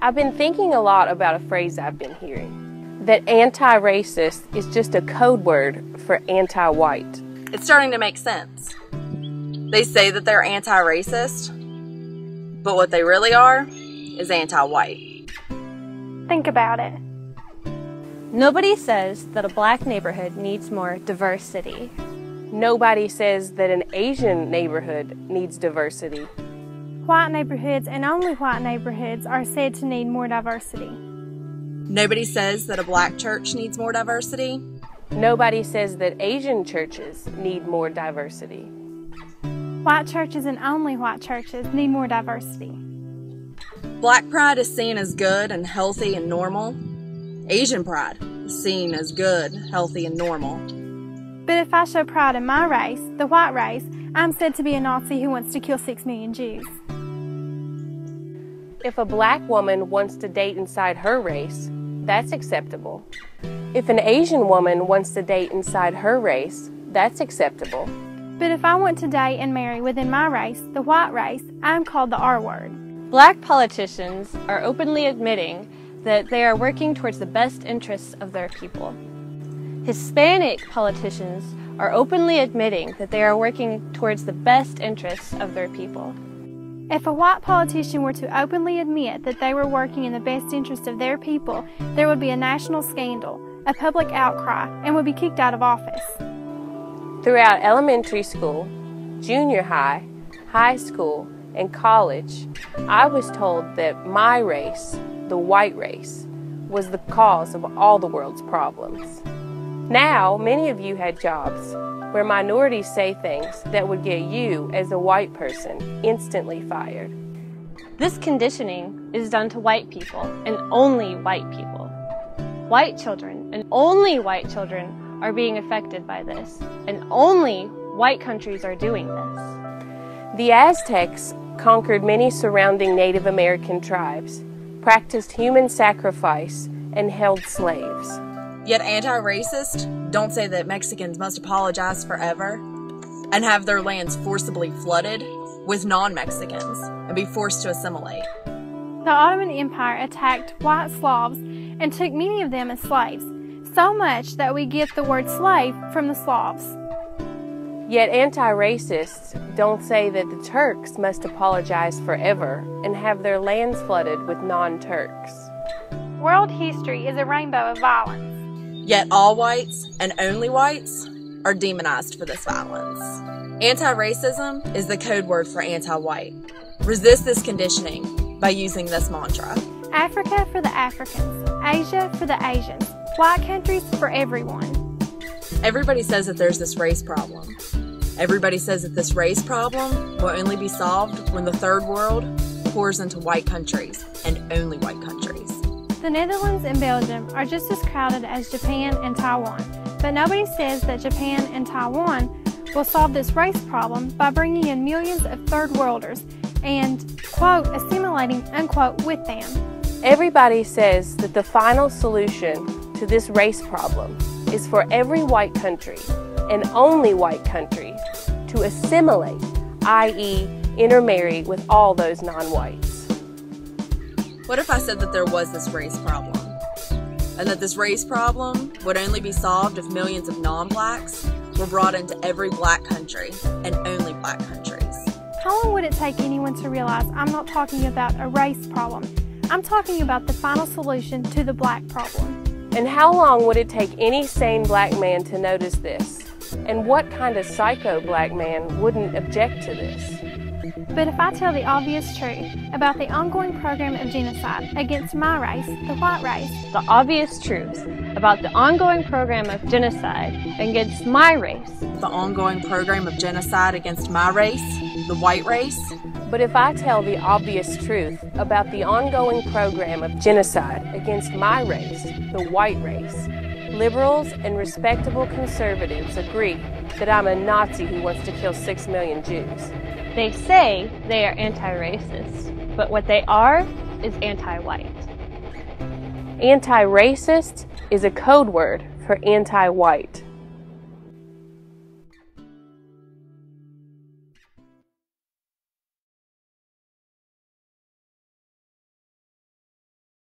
I've been thinking a lot about a phrase I've been hearing, that anti-racist is just a code word for anti-white. It's starting to make sense. They say that they're anti-racist, but what they really are is anti-white. Think about it. Nobody says that a black neighborhood needs more diversity. Nobody says that an Asian neighborhood needs diversity. White neighborhoods and only white neighborhoods are said to need more diversity. Nobody says that a black church needs more diversity. Nobody says that Asian churches need more diversity. White churches and only white churches need more diversity. Black pride is seen as good and healthy and normal. Asian pride is seen as good, healthy, and normal. But if I show pride in my race, the white race, I'm said to be a Nazi who wants to kill 6 million Jews. If a black woman wants to date inside her race, that's acceptable. If an Asian woman wants to date inside her race, that's acceptable. But if I want to date and marry within my race, the white race, I'm called the R word. Black politicians are openly admitting that they are working towards the best interests of their people. Hispanic politicians are openly admitting that they are working towards the best interests of their people. If a white politician were to openly admit that they were working in the best interest of their people, there would be a national scandal, a public outcry, and would be kicked out of office. Throughout elementary school, junior high, high school, and college, I was told that my race, the white race, was the cause of all the world's problems. Now, many of you had jobs where minorities say things that would get you, as a white person, instantly fired. This conditioning is done to white people and only white people. White children and only white children are being affected by this, and only white countries are doing this. The Aztecs conquered many surrounding Native American tribes, practiced human sacrifice, and held slaves. Yet anti-racists don't say that Mexicans must apologize forever and have their lands forcibly flooded with non-Mexicans and be forced to assimilate. The Ottoman Empire attacked white Slavs and took many of them as slaves, so much that we get the word slave from the Slavs. Yet anti-racists don't say that the Turks must apologize forever and have their lands flooded with non-Turks. World history is a rainbow of violence. Yet all whites and only whites are demonized for this violence. Anti-racism is the code word for anti-white. Resist this conditioning by using this mantra. Africa for the Africans, Asia for the Asians, white countries for everyone. Everybody says that there's this race problem. Everybody says that this race problem will only be solved when the third world pours into white countries and only white countries. The Netherlands and Belgium are just as crowded as Japan and Taiwan, but nobody says that Japan and Taiwan will solve this race problem by bringing in millions of third worlders and, quote, assimilating, unquote, with them. Everybody says that the final solution to this race problem is for every white country, and only white countries, to assimilate, i.e., intermarry with all those non-whites. What if I said that there was this race problem, and that this race problem would only be solved if millions of non-blacks were brought into every black country, and only black countries? How long would it take anyone to realize I'm not talking about a race problem? I'm talking about the final solution to the black problem. And how long would it take any sane black man to notice this? And what kind of psycho black man wouldn't object to this? But if I tell the obvious truth about the ongoing program of genocide against my race, the white race, The obvious truth about the ongoing program of genocide against my race, The ongoing program of genocide against my race, the white race. But if I tell the obvious truth about the ongoing program of genocide against my race, the white race, liberals and respectable conservatives agree that I'm a Nazi who wants to kill 6 million Jews. they say they are anti-racist, but what they are is anti-white. Anti-racist is a code word for anti-white.